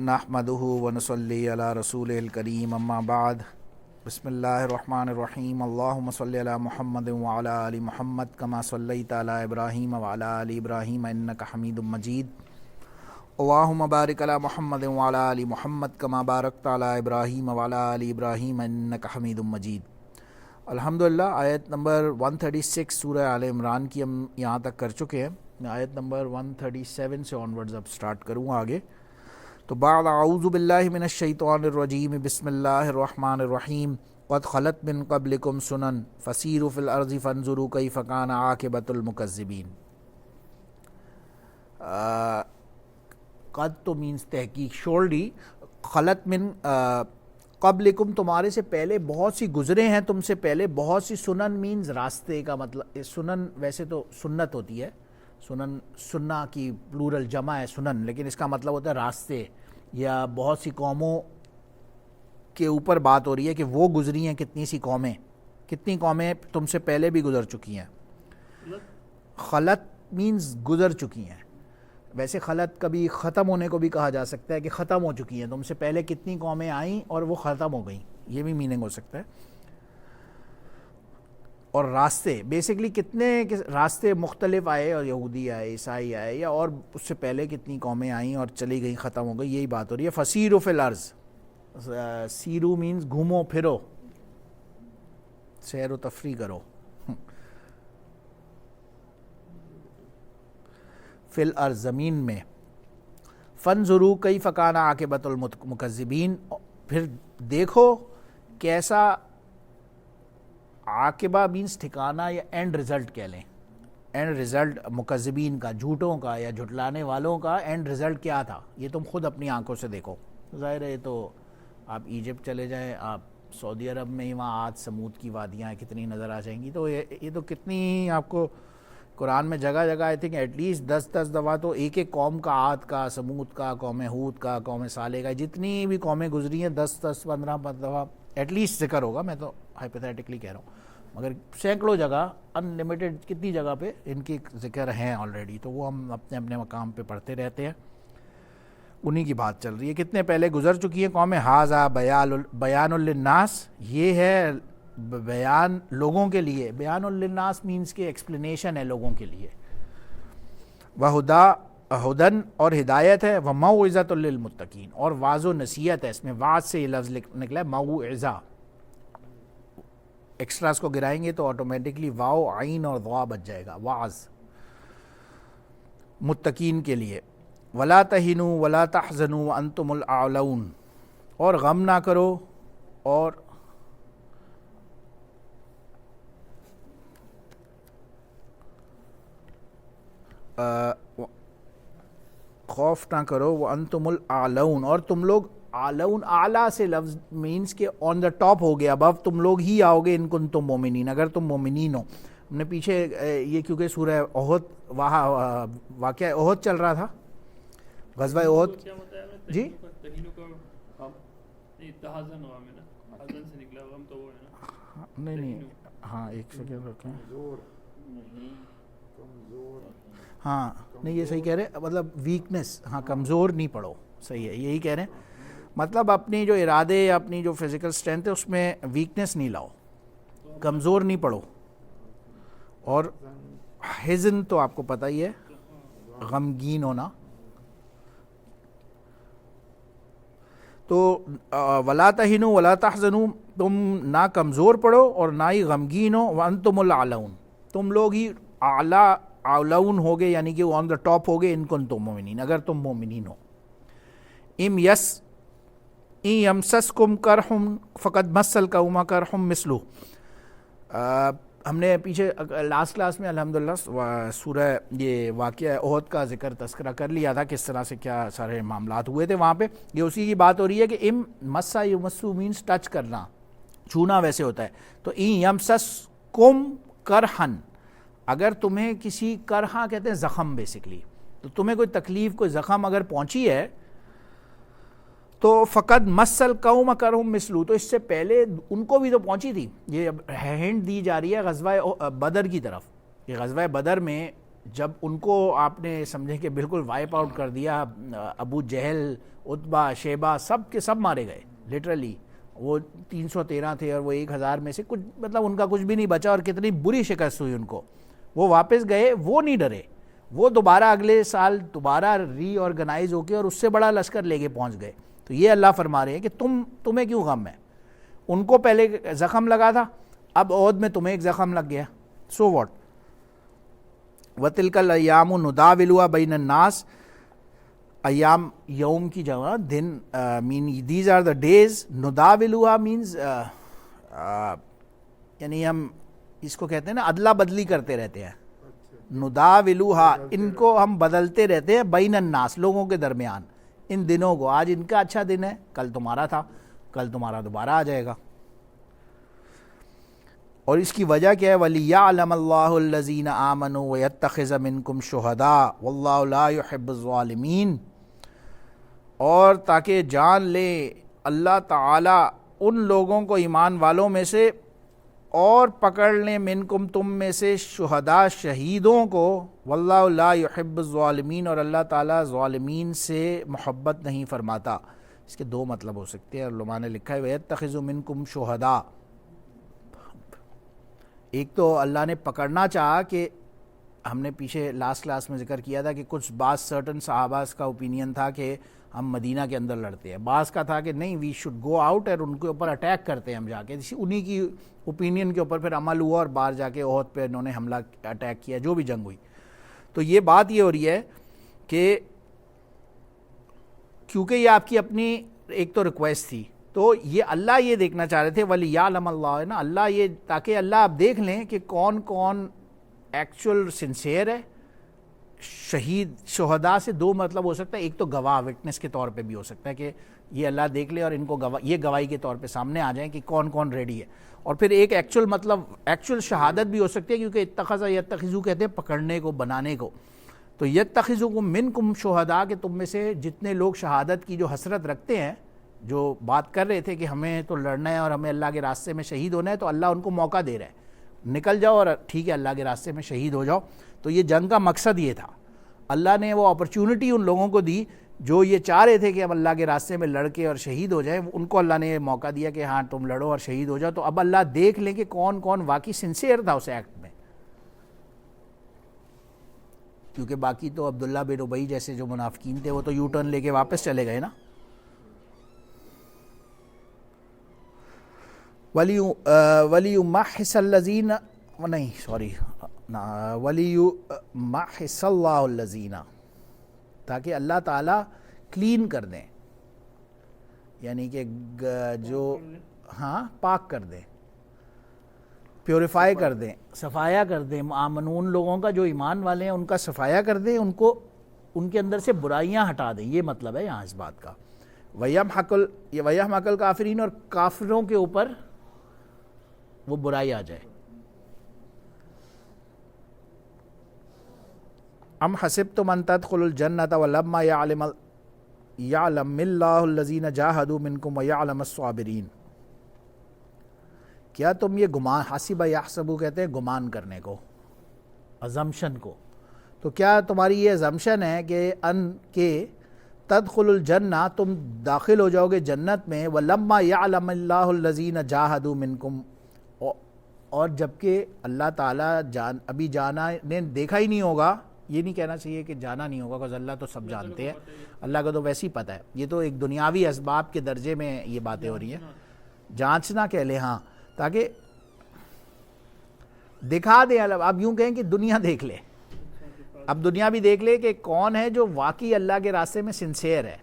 نحمدہ ونصلی علی رسولہ الکریم اما بعد بسم اللہ الرحمن الرحیم اللہم صلی علی محمد وعلی آل محمد کما صلیت علی ابراہیم وعلی آل ابراہیم انک حمید مجید اللہم بارک علی محمد وعلی آل محمد کما بارکت علی ابراہیم وعلی آل ابراہیم انک حمید مجید۔ الحمدللہ آیت نمبر 136 سورہ آل عمران کی ہم یہاں تک کر چکے ہیں۔ میں آیت نمبر 137 سے آنورڈز اب سٹارٹ کروں آگے۔ تو بعد اعوذ باللہ من الشیطان الرجیم بسم اللہ الرحمن الرحیم قد خلت من قبلکم سنن فسیروا فی الارض فانظروا کیف کان عاقبۃ المکذبین۔ قد تو مینس تحقیق، شورلی، خلت من قبلکم تمہارے سے پہلے بہت سی گزرے ہیں، تم سے پہلے بہت سی، سنن مینز راستے کا مطلب، سنن ویسے تو سنت ہوتی ہے، سنن سنہ کی پلورل جمع ہے سنن، لیکن اس کا مطلب ہوتا ہے راستے، یا بہت سی قوموں کے اوپر بات ہو رہی ہے کہ وہ گزری ہیں کتنی قومیں تم سے پہلے بھی گزر چکی ہیں۔ خلط مینز گزر چکی ہیں، ویسے خلط کبھی ختم ہونے کو بھی کہا جا سکتا ہے کہ ختم ہو چکی ہیں، تم سے پہلے کتنی قومیں آئیں اور وہ ختم ہو گئیں، یہ بھی میننگ ہو سکتا ہے۔ اور راستے بیسکلی کتنے راستے مختلف آئے، اور یہودی آئے، عیسائی آئے، یا اور اس سے پہلے کتنی قومیں آئیں اور چلی گئیں، ختم ہو گئی، یہی بات ہو رہی ہے۔ فسیروا فی الارض، سیرو مینز گھومو پھرو، سیر و تفریح کرو۔ فی الارض زمین میں، فانظروا کیف کان عاقبۃ المکذبین، پھر دیکھو کیسا، عاقبہ مینس ٹھکانہ یا اینڈ رزلٹ کہہ لیں، اینڈ رزلٹ مکذبین کا، جھوٹوں کا یا جھٹلانے والوں کا اینڈ رزلٹ کیا تھا، یہ تم خود اپنی آنکھوں سے دیکھو۔ ظاہر ہے تو آپ ایجپٹ چلے جائیں، آپ سعودی عرب میں ہی، وہاں عاد سمود کی وادیاں کتنی نظر آ جائیں گی، تو یہ تو کتنی آپ کو قرآن میں جگہ جگہ آئی تھنک ایٹ لیسٹ 10 دفعہ تو ایک ایک قوم کا، عاد کا، سمود کا، قوم ہود کا، قوم صالح کا، جتنی بھی قومیں گزری ہیں 10-15 دفعہ ایٹ لیسٹ ذکر ہوگا، میں تو ہائپوتھیٹکلی کہہ رہا ہوں، مگر سینکڑوں جگہ، ان لمیٹڈ کتنی جگہ پہ ان کی ذکر ہیں آلریڈی، تو وہ ہم اپنے اپنے مقام پہ پڑھتے رہتے ہیں، انہی کی بات چل رہی ہے۔ کتنے پہلے گزر چکی ہیں قوم، ھذا بیان للناس، یہ ہے بیان لوگوں کے لیے، بیان للناس مینس کہ ایکسپلینیشن ہے لوگوں کے لیے، ہدن اور ہدایت ہے، وموعظۃ للمتقین، اور واعظ و نصیحت ہے، اس میں واعظ سے یہ لفظ نکلا ہے، موعظہ، ایکسٹراز کو گرائیں گے تو آٹومیٹکلی واو عین اور ضا بچ جائے گا، واعظ متقین کے لیے۔ ولا تہنوا ولا تحزنوا وانتم الاعلون، اور غم نہ کرو اور خوف نہ کرو، وانتم الاعلون، اور تم لوگ اعلون، اعلیٰ سے لفظ مینس کہ آن دا ٹاپ ہو گیا، ابو تم لوگ ہی آؤ گے، ان کنتم مومنین، اگر تم مومنین ہو۔ ہم نے پیچھے یہ کیونکہ سورہ احد، واقعہ احد چل رہا تھا، غزوہ احد، جی نہیں، ہاں ایک سیکنڈ رکھیں، ہاں نہیں یہ صحیح کہہ رہے، مطلب ویکنس، ہاں کمزور نہیں پڑو، صحیح ہے، یہی کہہ رہے ہیں، مطلب اپنی جو ارادے، اپنی جو فزیکل اسٹرینتھ ہے اس میں ویکنس نہیں لاؤ، کمزور نہیں پڑو۔ اور حزن تو آپ کو پتہ ہی ہے، غمگین ہونا، تو ولا تہنوا ولا تحزنوا، تم نہ کمزور پڑو اور نہ ہی غمگین ہو، وانتم الاعلون، تم لوگ ہی اعلون ہوگے، یعنی کہ آن دا ٹاپ ہوگے، ان کنتم مومنین، اگر تم مومنین ہو۔ ان یمسسکم کرح فقد مس القوم کرح مثلہ، ہم نے پیچھے لاسٹ کلاس میں الحمدللہ سورہ یہ واقعہ احد کا ذکر تذکرہ کر لیا تھا، کس طرح سے کیا سارے معاملات ہوئے تھے وہاں پہ، یہ اسی کی بات ہو رہی ہے کہ مسا یمسو مینس ٹچ کرنا، چھونا ویسے ہوتا ہے، تو یمسسکم کرحن، اگر تمہیں کسی کرحا کہتے ہیں زخم بیسکلی، تو تمہیں کوئی تکلیف، کوئی زخم اگر پہنچی ہے تو فقد مس القوم کرحم مثلہ، تو اس سے پہلے ان کو بھی تو پہنچی تھی، یہ ہینڈ دی جا رہی ہے غزوہ بدر کی طرف، کہ غزوہ بدر میں جب ان کو آپ نے سمجھیں کہ بالکل وائپ آؤٹ کر دیا، ابو جہل، عتبہ، شیبہ، سب کے سب مارے گئے لٹرلی. وہ 313 تھے اور وہ 1000 میں سے کچھ مطلب ان کا کچھ بھی نہیں بچا، اور کتنی بری شکست ہوئی ان کو. وہ واپس گئے، وہ نہیں ڈرے، وہ دوبارہ اگلے سال دوبارہ ری آرگنائز ہو کے اور اس سے بڑا لشکر لے کے پہنچ گئے. تو یہ اللہ فرما رہے ہیں کہ تمہیں کیوں غم ہے؟ ان کو پہلے زخم لگا تھا، اب عہد میں تمہیں ایک زخم لگ گیا، سو واٹ. وَتِلْكَ الْأَيَّامُ نُدَاوِلُهَا بَيْنَ النَّاسِ. ایام یوم کی جگہ دن، mean days are the days. نداولوہا مینز یعنی ہم اس کو کہتے ہیں نا ادلا بدلی کرتے رہتے ہیں. نداولوہا، ان کو ہم بدلتے رہتے ہیں، بین الناس، لوگوں کے درمیان. ان دنوں کو، آج ان کا اچھا دن ہے، کل تمہارا تھا، کل تمہارا دوبارہ آ جائے گا. اور اس کی وجہ کیا ہے؟ وَلِيَعْلَمَ اللَّهُ الَّذِينَ آمَنُوا وَيَتَّخِذَ مِنْكُمْ شُهَدَاءَ وَاللَّهُ لَا يُحِبُّ الظَّالِمِينَ. اور تاکہ جان لے اللہ تعالی ان لوگوں کو ایمان والوں میں سے، اور پکڑ لیں منکم تم میں سے، شہداء شہیدوں کو. واللہ لا يحب الظالمین، اور اللہ تعالیٰ ظالمین سے محبت نہیں فرماتا. اس کے دو مطلب ہو سکتے ہیں، علماء نے لکھا ہے وَيَتَّخِذُ مِنْكُمْ شُهَدَاء. ایک تو اللہ نے پکڑنا چاہا کہ ہم نے پیچھے لاسٹ کلاس میں ذکر کیا تھا کہ کچھ بعض سرٹن صحابہ کا اوپینین تھا کہ ہم مدینہ کے اندر لڑتے ہیں، بعض کا تھا کہ نہیں وی شوڈ گو آؤٹ اور ان کے اوپر اٹیک کرتے ہیں ہم جا کے. انہی کی اوپینین کے اوپر پھر عمل ہوا اور باہر جا کے احد پہ انہوں نے حملہ اٹیک کیا، جو بھی جنگ ہوئی. تو یہ بات یہ ہو رہی ہے کہ کیونکہ یہ آپ کی اپنی ایک تو ریکویسٹ تھی، تو یہ اللہ یہ دیکھنا چاہ رہے تھے وَلِيَعْلَمَ اللَّهُ، ہے نا، اللہ یہ تاکہ اللہ آپ دیکھ لیں کہ کون کون ایکچوئل سنسیئر ہے. شہید شہداء سے دو مطلب ہو سکتا ہے، ایک تو گواہ وٹنس کے طور پہ بھی ہو سکتا ہے کہ یہ اللہ دیکھ لے اور ان کو یہ گواہی کے طور پہ سامنے آ جائیں کہ کون کون ریڈی ہے. اور پھر ایک ایکچوئل مطلب ایکچوئل شہادت بھی ہو سکتی ہے، کیونکہ اتخذ یتخذو کہتے ہیں پکڑنے کو، بنانے کو. تو یتخذکم منکم شہداء، کہ تم میں سے جتنے لوگ شہادت کی جو حسرت رکھتے ہیں، جو بات کر رہے تھے کہ ہمیں تو لڑنا ہے اور ہمیں اللہ کے راستے میں شہید ہونا ہے، تو اللہ ان کو موقع دے رہا ہے، نکل جاؤ اور ٹھیک ہے اللہ کے راستے میں شہید ہو جاؤ. تو یہ جنگ کا مقصد یہ تھا، اللہ نے وہ اپرچونٹی ان لوگوں کو دی جو یہ چاہ رہے تھے کہ ہم اللہ کے راستے میں لڑ کے اور شہید ہو جائیں، ان کو اللہ نے یہ موقع دیا کہ ہاں تم لڑو اور شہید ہو جاؤ. تو اب اللہ دیکھ لیں کہ کون کون واقعی سنسیئر تھا اس ایکٹ میں، کیونکہ باقی تو عبداللہ بن ابی جیسے جو منافقین تھے وہ تو یو ٹرن لے کے واپس چلے گئے نا. وَلِيُمَحِّصَ الَّذِينَ، نہیں سوری، وَلِيُمَحِّصَ اللَّهُ الَّذِينَ، تاکہ اللہ تعالیٰ کلین کر دیں، یعنی کہ جو ہاں پاک کر دیں، پیوریفائی کر دیں، صفایا کر دیں. آمنون لوگوں کا جو ایمان والے ہیں ان کا صفایا کر دیں، ان کو ان کے اندر سے برائیاں ہٹا دیں. یہ مطلب ہے یہاں اس بات کا. وَيَمْحَقَ الْكَافِرِينَ، اور کافروں کے اوپر وہ برائی آ جائے. ام حسبتم ان تدخلوا الجنة ولما يعلم الله الذين جاهدوا منكم ويعلم الصابرين. کیا تم یہ گمان، حسب یحسبو کہتے ہیں گمان کرنے کو، ازمپشن کو، تو کیا تمہاری یہ ازمپشن ہے کہ تدخل الجنہ، تم داخل ہو جاؤ گے جنت میں، ولما يعلم الله الذين جاهدوا منكم، اور جبکہ اللہ تعالیٰ ابھی جانا نے دیکھا ہی نہیں ہوگا. یہ نہیں کہنا چاہیے کہ جانا نہیں ہوگا، because اللہ تو سب جانتے ہیں، اللہ کو تو ویسے ہی پتہ ہے. یہ تو ایک دنیاوی اسباب کے درجے میں یہ باتیں ہو رہی ہیں. جانچنا کہہ لیں، ہاں، تاکہ دکھا دیں. اب یوں کہیں کہ دنیا دیکھ لے، اب دنیا بھی دیکھ لے کہ کون ہے جو واقعی اللہ کے راستے میں سنسیئر ہے.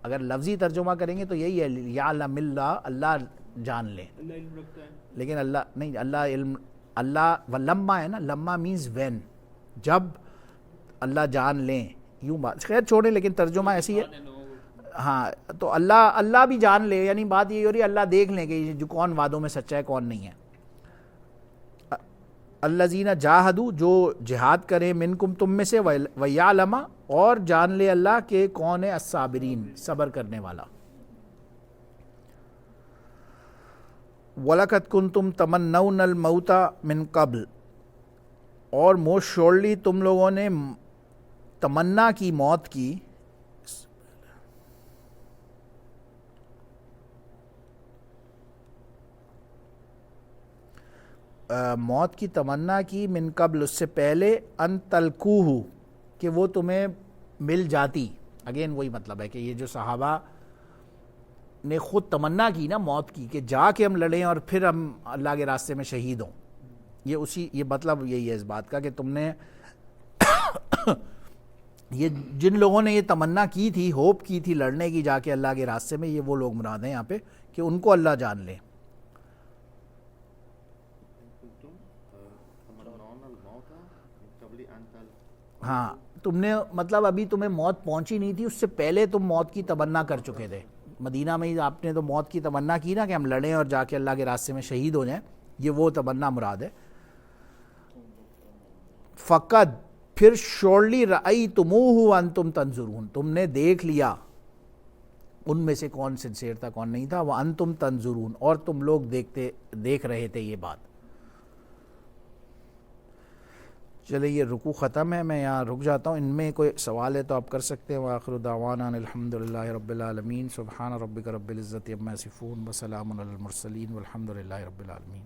اگر لفظی ترجمہ کریں گے تو یہی ہے یعلم اللہ، اللہ جان لے، لیکن اللہ نہیں، اللہ علم، اللہ ولما ہے نا، لما مینز وین، جب اللہ جان لیں، یوں بات خیر چھوڑیں، لیکن ترجمہ ایسی ہے. ہاں، تو اللہ بھی جان لے، یعنی بات یہ ہو رہی ہے اللہ دیکھ لیں کہ جو کون وعدوں میں سچا ہے کون نہیں ہے. الذین جاہدوا، جو جہاد کریں، منکم تم میں سے، ویعلم، اور جان لے اللہ کہ کون ہے الصابرین، صبر کرنے والا. وَلَقَدْ كُنْتُمْ تَمَنَّوْنَ الْمَوْتَ مِنْ قَبْلِ، اور موسٹ شورلی تم لوگوں نے تمنا کی موت کی، موت کی تمنا کی من قبل، اس سے پہلے، ان تلقوہ، کہ وہ تمہیں مل جاتی. اگین وہی مطلب ہے کہ یہ جو صحابہ نے خود تمنا کی نا موت کی کہ جا کے ہم لڑیں اور پھر ہم اللہ کے راستے میں شہید ہوں، یہ مطلب یہی ہے اس بات کا کہ تم نے یہ جن لوگوں نے یہ تمنا کی تھی، ہوپ کی تھی لڑنے کی جا کے اللہ کے راستے میں، یہ وہ لوگ مراد ہیں یہاں پہ کہ ان کو اللہ جان لے. ہاں تم نے مطلب ابھی تمہیں موت پہنچی نہیں تھی، اس سے پہلے تم موت کی تمنا کر چکے تھے. مدینہ میں ہی آپ نے تو موت کی تمنا کی نا کہ ہم لڑیں اور جا کے اللہ کے راستے میں شہید ہو جائیں، یہ وہ تمنا مراد ہے. فقط پھر شورلی رأیتموہ وانتم تنظرون، تم نے دیکھ لیا ان میں سے کون سنسیئر تھا کون نہیں تھا، وانتم تنظرون، اور تم لوگ دیکھ رہے تھے یہ بات. چلے یہ رکوع ختم ہے، میں یہاں رک جاتا ہوں. ان میں کوئی سوال ہے تو آپ کر سکتے ہیں. وآخر دعوانا الحمدللہ رب العالمین. سبحان ربک رب العزت عما یصفون وسلام علی المرسلین والحمدللہ رب العالمین.